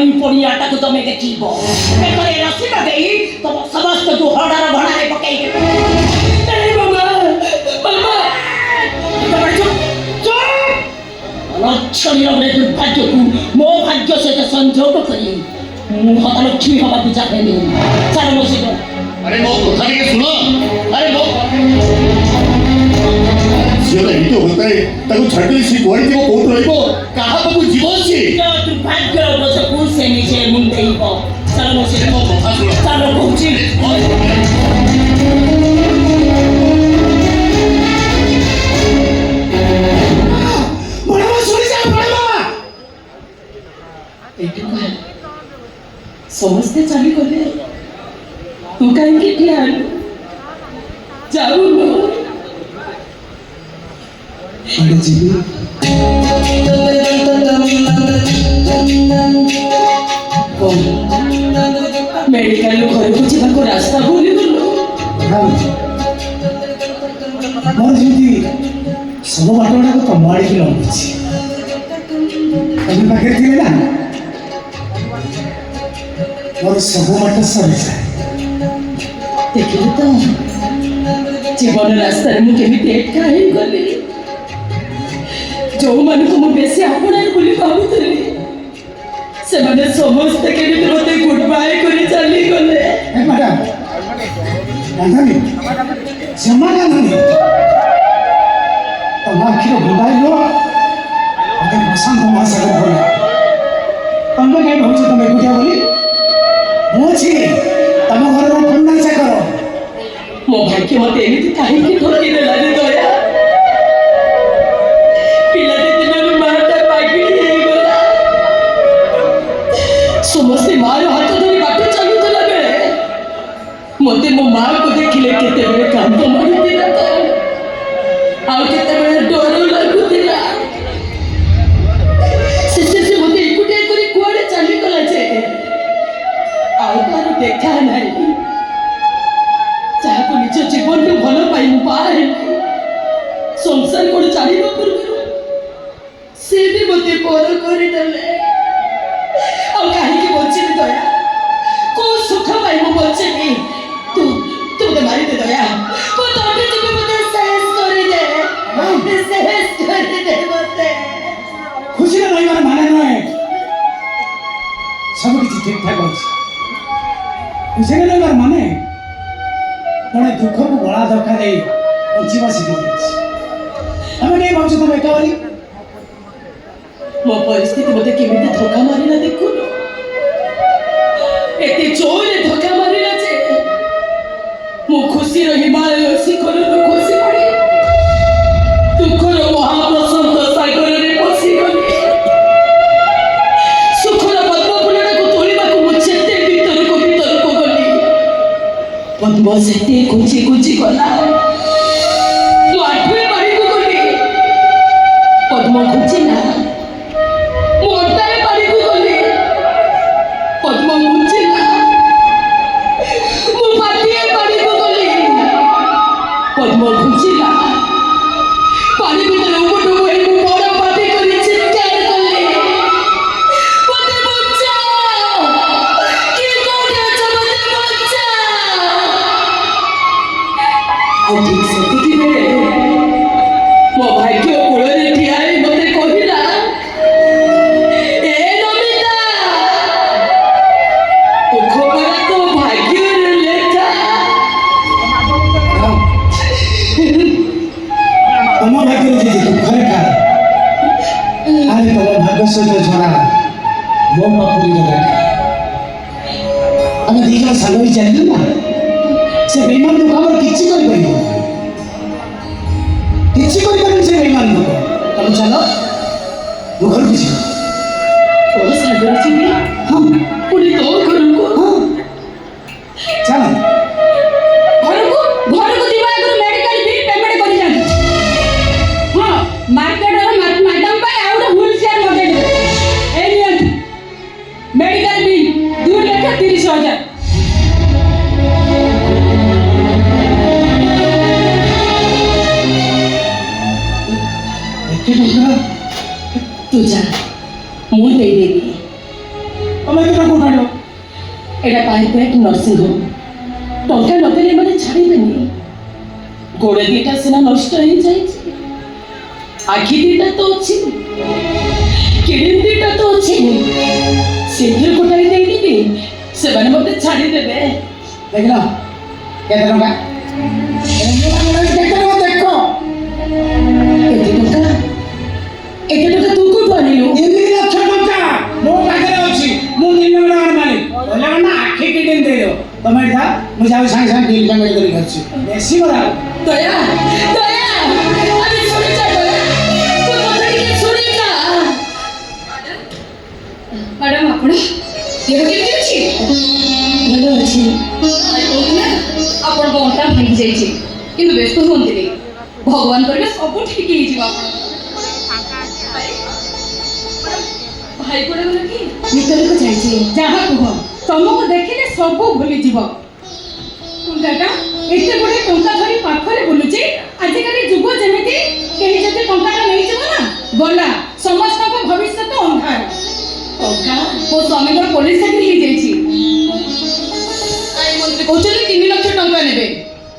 ପାଣି ପଡ଼ିଆଟାକୁ ତମେ ଦେଖିବ। ବେକରେ ରସି ଲଗେଇ ତମ ସମସ୍ତଙ୍କୁ ହଡ଼ର ଘଣାରେ ପକେଇଦେବ। ଲକ୍ଷଣୀୟରେ ଦୁର୍ଭାଗ୍ୟକୁ ମୋ ଭାଗ୍ୟ ସହିତ ସଂଯୋଗ କରି ମୁଁ ହତଲକ୍ଷ୍ମୀ ହବାକୁ ଚାହେଁନି। ଚାଲ ମୋ ସହିତ। ଆରେ ମୋ କଥା ଟିକେ ଶୁଣ। ଆରେ ମୋ ଝିଅଟା ଏମିତି ଅବସ୍ଥାରେ ତାକୁ ଛାଡ଼ିଦେଇ ସେ କୁଆଡ଼େ ଯିବ, କୋଉଠି ରହିବ, କାହା ପାଖକୁ ଯିବ ସିଏ? ଦୁର୍ଭାଗ୍ୟର ବୋଝକୁ ସେ ନିଜେ ମୁଣ୍ଡେଇବ। ଚାଲ ମୋ ସହିତ। ମୋ କଥା ଶୁଣ। ଚାଲ କହୁଛି। ସମସ୍ତେ ଚାଲିଗଲେ, ତୁ କାହିଁକି ଠିଆ ହେଲୁ? ଯାଉନୁ। ଯିବି ମେଡିକାଲ ଘରକୁ ଯିବାକୁ ରାସ୍ତା ଭୁଲିଗଲୁ। ମୋର ଯେମିତି ସବୁ ବାଟ ଗୁଡ଼ାକ ତମ ଆଡ଼ିକି ଲମ୍ବୁଛି। ତମ ପାଖରେ ଥିଲେ ନା ମୋର ସବୁ ବାଟ ସରିଯାଏ। ଦେଖିଲୁ ତ ଜୀବନ ରାସ୍ତାରେ ମୁଁ କେମିତି ଏକା ହେଇଗଲି। ଯୋଉମାନଙ୍କୁ ମୁଁ ବେଶୀ ଆପଣାର ବୋଲି ଭାବୁଥିଲି ସେମାନେ ସମସ୍ତେ କେମିତି ମୋତେ ଗୁଡ୍ ବାଏ କରି ଚାଲିଗଲେ। ମ୍ୟାଡ଼ାମ ଗାନ୍ଧାନୀ, ଜମା ଗାନ୍ଧାନୀ, ତମ ଆଖିର ବୁଲାଇ लो ଆଗେ ପ୍ରଶାନ୍ତ ମହାସାଗର ଭଳିଆ। ତମେ କାହିଁ ଭାବୁଛ ତମେ ଏକୁଟିଆ ବୋଲି? ମୁଁ ଅଛି ତମ ଘରର କନ୍ୟା ଚାକର। ମୋ ଭାଗ୍ୟ ମୋତେ ଏମିତି କାହିଁକି ଠକି ଦେଲାନି ଦୟା? ପିଲାଟି ଦିନରୁ ମାଟା ପାଗିଳି ହେଇଗଲା। ସମସ୍ତେ ମାର ହାତ ଧରି ବାଟ ଚାଲୁଥିଲା ବେଳେ ମୋତେ ମୋ ମାଆକୁ ଦେଖିଲେ କେତେବେଳେ କାନ୍ଦ ମାରୁଥିଲା ତ, ଆଉ କେତେବେଳେ ଡର ଲାଗୁଥିଲା। ଶେଷରେ ସେ ମୋତେ ଏକୁଟିଆ କରି କୁଆଡ଼େ ଚାଲିଗଲା ଯେ ଆଉ ତାର ଦେଖା ନାହିଁ। ଯାହାକୁ ନିଜ ଜୀବନଠୁ ଭଲ ପାଇ ମୁଁ ବାହା ହେଲି, ସଂସାର କ'ଣ ଚାଲିବା ପୂର୍ବରୁ ସେ ବି ମୋତେ ପର କରିଦେଲେ। ଆଉ କାହିଁକି ବଞ୍ଚିବି ଦୟା? କୋଉ ସୁଖ ପାଇଁ ମୁଁ ବଞ୍ଚିବି? ତୁ ତୁ ମୋତେ ମାରିଦେ ଦୟା। ମୁଁ ତୋଠି ଯିବି, ମୋତେ ଶେଷ କରିଦେ, ଶେଷ କରିଦେ ମୋତେ। ଖୁସିରେ ରହିବାର ମାନେ ନୁହେଁ ସବୁ କିଛି ଠିକ୍ ଠାକ୍ ଅଛି। ଖୁସିରେ ରହିବାର ମାନେ ଜଣେ ଦୁଃଖକୁ ଗଳା ଧକ୍କା ଦେଇ ବଞ୍ଚିବା ଶିଖିଯାଇଛି। ଆମେ କାହିଁ ଭାବୁଛୁ ତମେ ଏକା ବୋଲି? ମୋ ପରିସ୍ଥିତି ମୋତେ କେମିତି ଧୋକା ମାରିଲା ଦେଖୁନୁ। ଏତେ ଜୋରରେ ଧୋକା ମାରିଲା ଯେ ମୁଁ ଖୁସିର ହିମାଳୟ ଶିଖରରୁ ଖସି ପଡ଼ି ଦୁଃଖର ମହାପ୍ରଶାନ୍ତ ସାଗରରେ ପଶିଗଲି। ସୁଖର ପଦ୍ମଫୁଲଟାକୁ ତୋଳିବାକୁ ମୁଁ ଯେତେ ଭିତରକୁ ଗଲି, ପଦ୍ମ ସେତେ ଘୁଞ୍ଚି ଘୁଞ୍ଚି ଗଲା। ମୁଁ ଆଠୁଏ ପାଣିକୁ ଗଲି, ପଦ୍ମ ଘୁଞ୍ଚିଲା। ମୁଁ ଅଣ୍ଟାଏ ପାଣିକୁ ଗଲି, ପଦ୍ମ ଘୁଞ୍ଚିଲା। ମୁଁ ପାଟିଏ ପାଣିକୁ ଗଲି, ପଦ୍ମ ଘୁଞ୍ଚିଲା। ପାଣି ଭିତରେ ଉପୁଟୁ ହୋଇ ମୁଁ ବଡ଼ ପାଟି କରି ଚିତ୍କାର କଲି, ମୋତେ ବଞ୍ଚାଅ, କିଏ କୋଉଠି ଅଛ, ମୋତେ ବଞ୍ଚାଅ। ଆଉ ଠିକ୍ ସେତିକିବେଳେ ମୋ ଭାଗ୍ୟ କୂଳରେ ଠିଆ ହେଇ ମୋତେ କହିଲା, ଏ ନମିତା, ଦୁଃଖ ପରା ତୋ ଭାଗ୍ୟରେ ଲେଖା। ତମ ଭାଗ୍ୟରେ ଯଦି ଦୁଃଖ ଲେଖା, ତାହେଲେ ତମ ଭାଗ୍ୟ ସହିତ ଜଣା ମୋ ପାଖରେ ଲେଖା। ଆମେ ଦି ଜଣ ସାଙ୍ଗ ହେଇ ଚାଲିଲୁ ନା, ସେ ବେଇମାନ ଲୋକ ଆମର କିଛି କରିପାରିବ, କିଛି କରିପାରିବନି ସେ ବେଇମାନ ଲୋକ। ତମେ ଚାଲ ମୋ ଘରକୁ ଯିବ। ତୋ ସାଙ୍ଗରେ ଯିବି? ହଁ ପୁଣି ତୋ ଘରକୁ? ହଁ ଚାଲ। ଘରକୁ ଯିବା ଆଗରୁ ମେଡିକାଲ ବିଲ୍ ପେମେଣ୍ଟ କରିଯାଆନ୍ତୁ। ହଁ, ମାର୍କେଟର ମ୍ୟାଡାମ ପାଇଁ ଆଉ ଗୋଟେ ହୁଇଲ ଚେୟାର ମଗେଇଦେବେ। ଏ ନିଅନ୍ତୁ ମେଡିକାଲ ବିଲ୍ 2,30,000। ଏତେ ଟଙ୍କା ତୁ ଯା, ମୁଁ ଦେଇଦେବି। ତମେ এটা প্রাইভেট নর্সিং হোম টঙ্কা নদেলে মানে ছাড়িবেনি গোড়ে দিটা সিনা নষ্ট হয়ে যাইছে আখি দিটা তো ଅଛି কিডনি দিটা তো ଅଛି ସେଥିରୁ ଗୋଟାଏ ଦେଇଦେବି ସେମାନେ ମୋତେ ଛାଡ଼ିଦେବେ ଦେଖିଲ କେତେ ଟଙ୍କା ଦେଖ ଏତେ ଟଙ୍କା ତୁ କୋଉଠୁ ଆଣିଲୁ 3 ଲକ୍ଷ ଟଙ୍କା ମୋ ପାଖରେ ଅଛି ମୁଁ 3 ଲକ୍ଷ ଟଙ୍କା ମାଲିକ କହିଲେ ନା ଆଖି କିଡନି ଦେଇଦିଅ ତମେ ଏଇଟା ମୁଁ ଯାଉ ସାଙ୍ଗେ ସାଙ୍ଗେ ବିଲ୍ ପେମେଣ୍ଟ କରିକି ଅଛି ବେଶୀ ବରା ଦୟା ଦୟା আমি শুনে যা দয়া তোর কথা ଟିକେ শুনে যা ମ୍ୟାଡ଼ାମ ଆପଣ ଦେହ କେମିତି ଅଛି ଭଲ ଅଛି ଭାଇ କହୁଥିଲେ ଆପଣଙ୍କ ଅଣ୍ଟା ଭାଙ୍ଗି ଯାଇଛି କିନ୍ତୁ ବ୍ୟସ୍ତ ହୁଅନ୍ତିନି ଭଗବାନ କରିବେ ସବୁ ଠିକ ହେଇଯିବ ଭାଇ କୁଆଡ଼େ ଗଲେ କି ଭିତରକୁ ଯାଇଛି ଯାହା କୁହ ତମକୁ ଦେଖିଲେ ସବୁ ଭୁଲିଯିବ ଟଙ୍କାଟା ଏତେ ଗୁଡ଼େ ଟଙ୍କା ଧରି ପାଖରେ ବୁଲୁଛି ଆଜିକାଲି ଯୁଗ ଯେମିତି କେହି ଯଦି ଟଙ୍କାଟା ନେଇଯିବ ନା ଗଲା ସମସ୍ତଙ୍କ ଭବିଷ୍ୟତ ଅନ୍ଧାର ଟଙ୍କା ମୋ ସ୍ୱାମୀଙ୍କର ପୋଲିସ ଚାକିରି ହେଇଯାଇଛି ଆଇନ ମନ୍ତ୍ରୀ କହୁଛନ୍ତି 3 ଲକ୍ଷ ଟଙ୍କା ନେବେ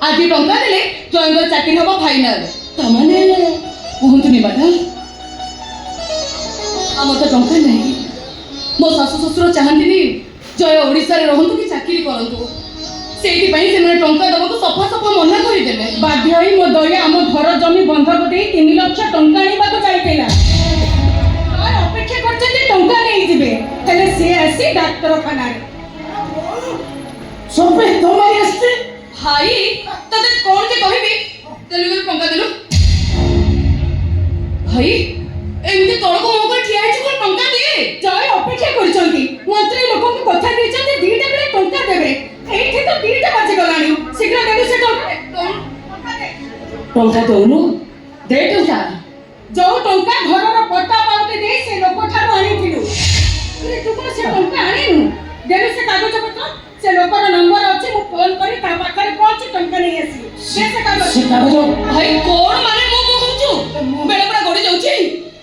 ଆଜି ଟଙ୍କା ଦେଲେ ଜୟଙ୍କର ଚାକିରି ହବ ଫାଇନାଲ ତାମାନେ କୁହନ୍ତୁନି ମ୍ୟାଡ଼ାମ ଆମର ତ ଟଙ୍କା ନାହିଁ ମୋ ଶାଶୁ ଶ୍ୱଶୁର ଚାହାନ୍ତିନି ଜୟ ଓଡ଼ିଶାରେ ରହନ୍ତୁ କି ଚାକିରି କରନ୍ତୁ ସେଇଥିପାଇଁ ସେମାନେ ଟଙ୍କା ଦେବାକୁ ସଫା ସଫା ମନା କରିଦେଲେ ବାଧ୍ୟ ହୋଇ ମୋ ଦୟା ଆମ ଘର ଜମି ବନ୍ଧକ ଦେଇ 3 ଲକ୍ଷ ଟଙ୍କା ଆଣିବାକୁ ଯାଇଥିଲା ଅପେକ୍ଷା କରିଛନ୍ତି ଟଙ୍କା ନେଇଯିବେ ହେଲେ ସେ ଆସି ଡାକ୍ତରଖାନାରେ ସବୁ ତମରି ଆସିছে ଭାଇ ତତେ କଣ ଯେ କହିବି ତେଲୁଗୁରେ ଟଙ୍କା ଦେଲୁ ଭାଇ ଏମିତି ତଳକୁ ମୋ ଉପରେ ଠିଆ ହେଇଛି କଣ ଟଙ୍କା ଦିଏ ଜୟ ଅପେକ୍ଷା କରିଛନ୍ତି ମନ୍ତ୍ରୀ ଲୋକଙ୍କୁ କଥା ଦେଇଛନ୍ତି 2ଟା ବେଳେ ଟଙ୍କା ଦେବେ ଏଇଠି ତ 2ଟା ବାଜିଗଲାଣି ଶୀଘ୍ର ଦେବୁ ସେ ଟଙ୍କା ଦଉନୁ ଦେ ଟଙ୍କା ଯୋଉ ଟଙ୍କା ଘରର ପଟା ପାଉତି ଦେଇ ସେ ଲୋକଠାରୁ ଆଣିଥିଲୁ ତୁ କଣ ସେ ଟଙ୍କା ଆଣିନୁ ଦେବୁ ସେ କାଗଜ ପତ୍ର ସେ ଲୋକର ନମ୍ବର ଅଛି ମୁଁ ଫୋନ କରି ତା ପାଖରେ ପହଞ୍ଚି ଟଙ୍କା ନେଇ ଆସିବି ସେ କାଗଜ ଭାଇ କଣ ମାନେ ମୁଁ କହୁଛୁ ବେଳେ ବେଳେ ଗଡ଼ି ଯାଉଛି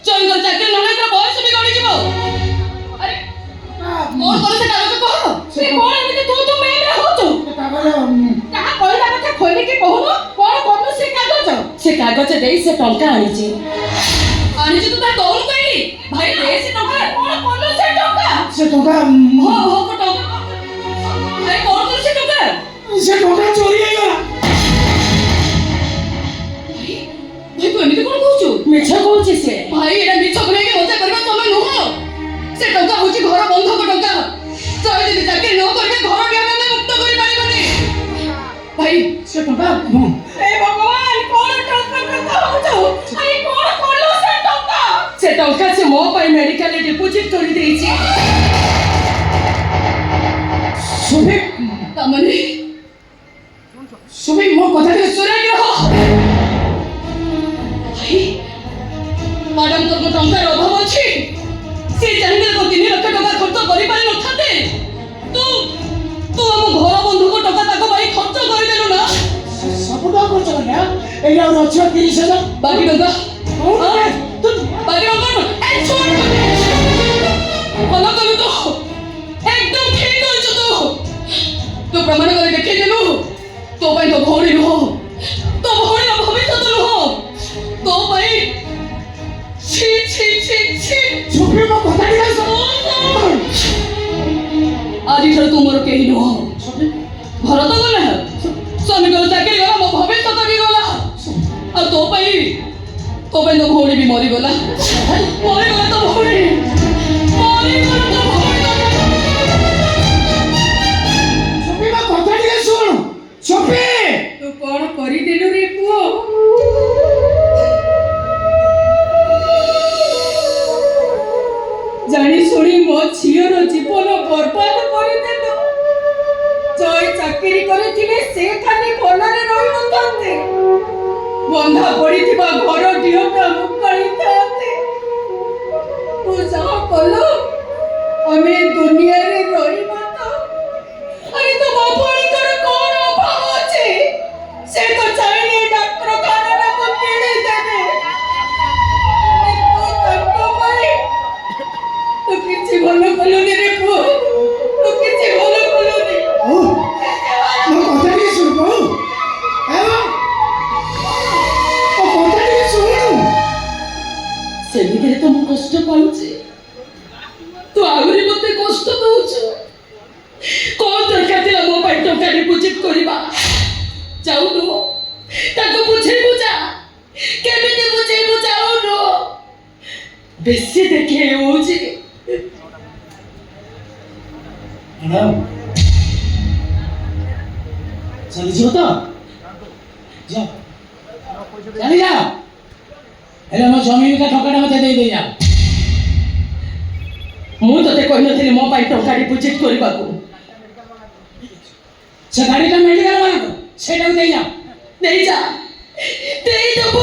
ଜୟଙ୍କର ଚାକିରି ନ ନେଇଥିବ ବୟସ ବି ଗଡ଼ିଯିବ ଆରେ କଣ କର ସେ କାଗଜ କହ ସେ କଣ ଏମିତି ତୁ ମେରେ ହଉଛୁ କାହା କହିଲା କଥା ଖୋଲିକି କହୁନୁ କଣ କରୁ ସେ କାଗଜ ଦେଇ ସେ ଟଙ୍କା ଆଣିଛି ତୁ ତା ଦଉନୁ କହିଲି ଭାଇ ଦେ ସେ ଟଙ୍କା କଣ କଲୁ ସେ ଟଙ୍କା ହଁ ହଁ ଟଙ୍କା ଭାଇ କଣ କଲୁ ସେ ଟଙ୍କା ଚୋରି ହେଇଗଲା ଭାଇ ତୁ ଏମିତି କଣ କହୁଛୁ ମିଛ କହୁଛି ସେ ଭାଇ ଏଟା ମିଛ କହିକି ମଜା କରିବା ତମେ ନୁହଁ ସେ ଟଙ୍କା ହଉଛି ଘର ବନ୍ଧକ ଟଙ୍କା ଜୟ ଯଦି ଚାକିରି ନ କରିବେ ଘର ଆମେ ମୁକ୍ତ କରିପାରିବନି ଭାଇ ସେ ଟଙ୍କା ଏ ଭଗବାନ କଣ ଟଙ୍କା ହଉଛୁ ଆରେ କଣ କଲୁ ସେ ଟଙ୍କା ସେ ମୋ ପାଇଁ ମେଡିକାଲରେ ଡିପୋଜିଟ୍ କରିଦେଇଛି ତାମାନେ ସୁବି ମୋ କଥା ଟିକେ ଶୁଣାଇ ରହ ଭାଇ ମ୍ୟାଡାମଙ୍କର ଟଙ୍କାର ଅଭାବ ଅଛି ସେ ଚାହିଁଲେ 3 ଲକ୍ଷ ଟଙ୍କା ଖର୍ଚ୍ଚ କରିପାରି ନଥାନ୍ତେ ତୁ ଆମ ଘର ବନ୍ଧୁକ ଟଙ୍କା ତାଙ୍କ ପାଇଁ ଖର୍ଚ୍ଚ କରିଦେଲୁ ନା ସବୁ ଟଙ୍କା ଖର୍ଚ୍ଚ କଲେ ଏଇଟା ଅଛି 30,000 ବାକି ଟଙ୍କା ବାକି ଟଙ୍କା ଭଲ କଲୁ ତୁ ଏକଦମ ଠିକ କରିଛୁ ତୁ ପ୍ରମାଣ କରି ଦେଖେଇଦେଲୁ ତୋ ପାଇଁ ତୋ ଭଉଣୀ ନୁହଁ ତୋ ଭଉଣୀର ଭବିଷ୍ୟତ ନୁହଁ ତୋ ପାଇଁ ଛି ଛି ଛି ଛି ସୁବି ମୋ କଥା ଟିକେ ଆଜିଠାରୁ ତୁ ମୋର କେହି ନୁହଁ ଘର ତ ଗଲା ସ୍ୱାମୀଙ୍କର ଚାକିରି ଗଲା ମୋ ଭବିଷ୍ୟତ ବି ଗଲା ଆଉ ତୋ ପାଇଁ ତୋ ଭଉଣୀ ବି ମରିଗଲା ତୋ ଭଉଣୀ ସୁବି ମୋ କଥା ଟିକେ ଶୁଣ ସୁବି ତୁ କଣ କରିଦେଲୁ ରେ ପୁଅ ଜାଣି ଶୁଣି ମୋ ଝିଅର ଜୀବନ ବର୍ବାଦ କରିଦେଲୁ ଜୟ ଚାକିରି କରିଥିଲେ ସେ ଖାଲି ଭଲରେ ରହିନଥାନ୍ତେ ବନ୍ଧା ପଡ଼ିଥିବା ଘର ଢିଅଟା ମୁକାଳିଥାନ୍ତେ ତୁ ଯାହା କଲୁ ଆମେ ଦୁନିଆରେ ରହିବା ତ ଆରେ ତୋ ବାପାଙ୍କର କଣ ଅଭାବ ଅଛି ସେ ତ ଚାହିଁଲେ ଡାକ୍ତରଖାନାଟାକୁ କିଣି ଦେବେ ତାଙ୍କ ପାଇଁ ତୁ କିଛି ଭଲ କଲୁନି ରେ ପୁଅ ତୁ କିଛି ଭଲ କଲୁ କଷ୍ଟ ଦଉଛୁ? କଣ ଦରକାର ଥିଲା ମୋ ପାଇଁ ଟଙ୍କା ଡିପୋଜିଟ କରିବା? ଯାଉନୁ ତାକୁ ବୁଝେଇବୁ, ଯା। କେମିତି ବୁଝେଇବୁ? ଯାଉନୁ। ବେଶୀ ଦେଖେ ହଉଛି। ମ୍ୟାଡ଼ାମ ଚାଲିଯିବ ତ? ଯାଅ ଚାଲିଯାଅ। ହେଲେ ମୋ ଜମିଟା ଟଙ୍କାଟା ମୋତେ ଦେଇଯାଅ। ମୁଁ ତତେ କହିନଥିଲି ମୋ ପାଇଁ ଟଙ୍କା ଡିପୋଜିଟ କରିବାକୁ? ସେ ଗାଡ଼ିଟା ମେଡ଼ିକାଲ ମାନଙ୍କୁ ସେଇଟାକୁ ଦେଇଯାଅ। ନେଇଯା, ଦେଇଦବୁ।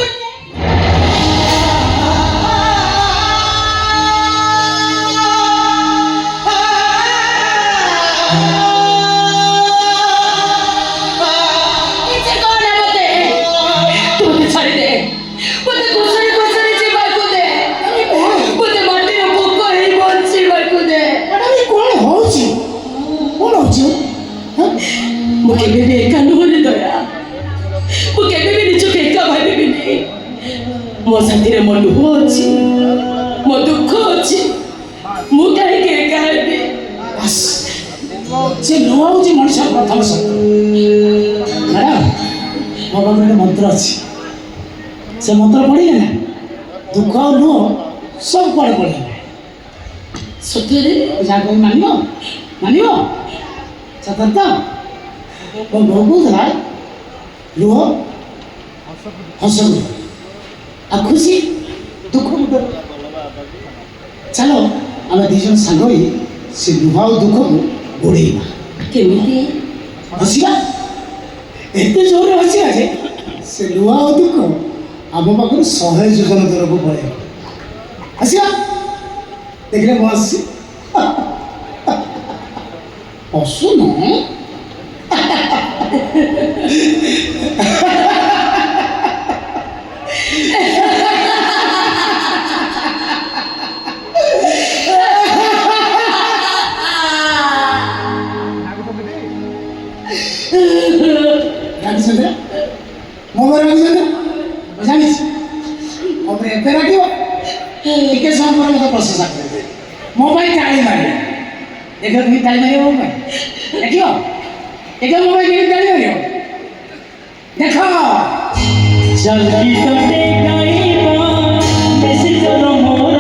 ମୁଁ କେବେ ବି ଏକା ନୁହଁରେ ଦୟା। ମୁଁ କେବେ ବି ନିଜକୁ ଏକା ଭାବିବିନି। ମୋ ସାଥିରେ ମୋ ଲୁହ ଅଛି, ମୋ ଦୁଃଖ ଅଛି। ମୁଁ କାହିଁକି ଏକା ହେବି? ସେ ଲୁହ ହେଉଛି ମଣିଷ ପ୍ରଥମ ଶତ୍ରୁ। ମ୍ୟାଡ଼ାମ ମୋ ପାଖରେ ଗୋଟେ ମନ୍ତ୍ର ଅଛି। ସେ ମନ୍ତ୍ର ପଢ଼ିଲେ ନା ଦୁଃଖ ଆଉ ଲୁହ ସବୁ କୁଆଡ଼େ ପଡ଼ିବ। ସତରେ ଯାହା କହି ମାନିବ ମାନିବ। ସତରେ ତ? ମୋ ବୋଉ କହୁଥିଲା ଲୁହ ହସ ଆଉ ଖୁସି ଦୁଃଖ। ଚାଲ ଆମେ ଦୁଇ ଜଣ ସାଙ୍ଗ ହୋଇ ସେ ଲୁହ ଆଉ ଦୁଃଖକୁ ଗୋଡ଼େଇବା। କେମିତି? ହସିବା, ଏତେ ଜୋରରେ ହସିବା ଯେ ସେ ଲୁହ ଆଉ ଦୁଃଖ ଆମ ପାଖରୁ 100 ଯୋଜନ ଦୂରକୁ ପଳେଇବ। ହସିବା, ଦେଖିଲେ ମୁଁ ହସି ହସୁନ। ରାଗିଛନ୍ତି ମୋ ଉପରେ ରାଗିଛନ୍ତି? ମୁଁ ଜାଣିଛି ମୋ ଉପରେ ଏତେ ରାଗିବ। ଟିକେ ସମୟ ପରେ ମୋତେ ପ୍ରଶଂସା କରିବେ, ମୋ ପାଇଁ ତାଳି ମାରିବେ। ଦେଖିବ କେମିତି ତାଳି ମାରିବ ମୋ ପାଇଁ? ଦେଖିବ ଦେଖିବ ମୋ ପାଇଁ କେମିତି ତାଳି ମାରିବ? ଦେଖ ଜଲ୍ଦି ତୋତେ ଗାଇବା ବେଶୀ ତୋର ମୋର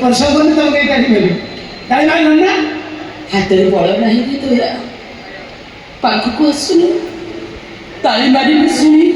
ପରିଶ୍ରମ କରିନି ତମକୁ ଏଇ ତାଳି ମାରିବ। ତାଳି ମାରିଲ ନା? ହାତରେ ବଳ ନାହିଁ ରେ ଦୟା। ପାଖକୁ ଆସୁନୁ, ତାଳି ମାରିବି ଶୁଣିବି।